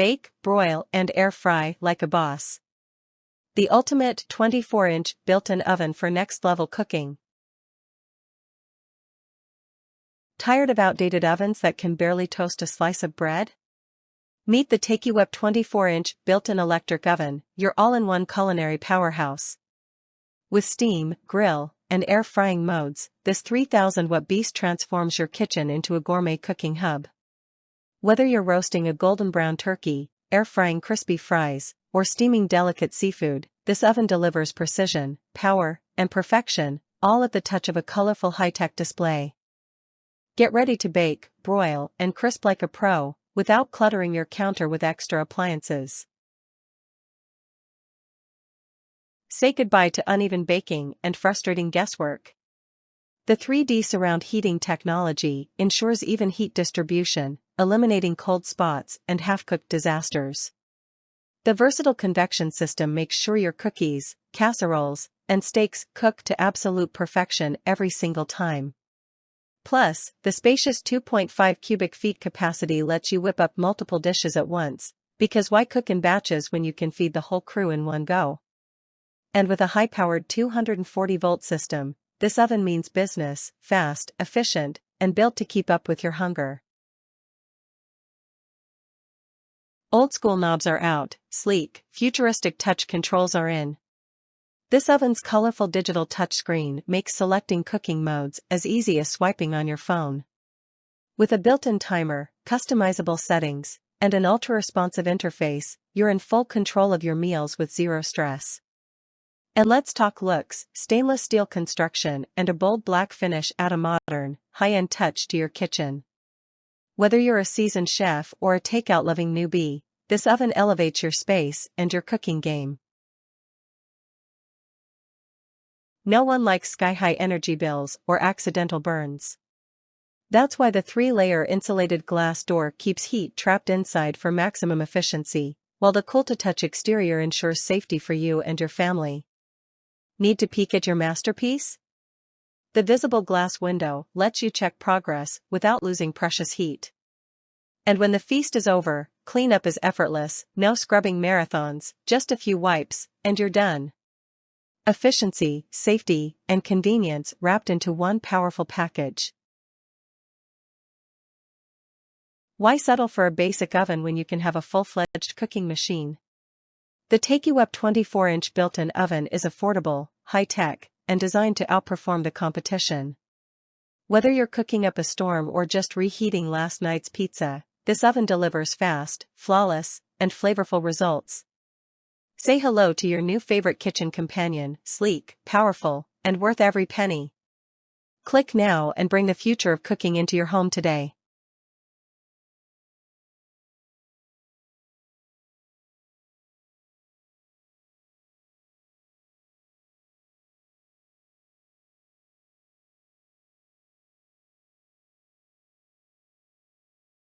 Bake, broil, and air fry like a boss. The ultimate 24-inch built-in oven for next-level cooking. Tired of outdated ovens that can barely toast a slice of bread? Meet the Takywep 24-inch built-in electric oven, your all-in-one culinary powerhouse. With steam, grill, and air frying modes, this 3,000-watt beast transforms your kitchen into a gourmet cooking hub. Whether you're roasting a golden brown turkey, air-frying crispy fries, or steaming delicate seafood, this oven delivers precision, power, and perfection, all at the touch of a colorful high-tech display. Get ready to bake, broil, and crisp like a pro, without cluttering your counter with extra appliances. Say goodbye to uneven baking and frustrating guesswork. The 3D surround heating technology ensures even heat distribution, eliminating cold spots and half-cooked disasters. The versatile convection system makes sure your cookies, casseroles, and steaks cook to absolute perfection every single time. Plus, the spacious 2.5 cubic feet capacity lets you whip up multiple dishes at once, because why cook in batches when you can feed the whole crew in one go? And with a high-powered 240-volt system, this oven means business, fast, efficient, and built to keep up with your hunger. Old-school knobs are out, sleek, futuristic touch controls are in. This oven's colorful digital touchscreen makes selecting cooking modes as easy as swiping on your phone. With a built-in timer, customizable settings, and an ultra-responsive interface, you're in full control of your meals with zero stress. And let's talk looks. Stainless steel construction and a bold black finish add a modern, high-end touch to your kitchen. Whether you're a seasoned chef or a takeout-loving newbie, this oven elevates your space and your cooking game. No one likes sky-high energy bills or accidental burns. That's why the 3-layer insulated glass door keeps heat trapped inside for maximum efficiency, while the cool-to-touch exterior ensures safety for you and your family. Need to peek at your masterpiece? The visible glass window lets you check progress without losing precious heat. And when the feast is over, cleanup is effortless, no scrubbing marathons, just a few wipes, and you're done. Efficiency, safety, and convenience wrapped into one powerful package. Why settle for a basic oven when you can have a full-fledged cooking machine? The Takywep 24-inch built-in oven is affordable, high-tech, and designed to outperform the competition. Whether you're cooking up a storm or just reheating last night's pizza, this oven delivers fast, flawless, and flavorful results. Say hello to your new favorite kitchen companion, sleek, powerful, and worth every penny. Click now and bring the future of cooking into your home today.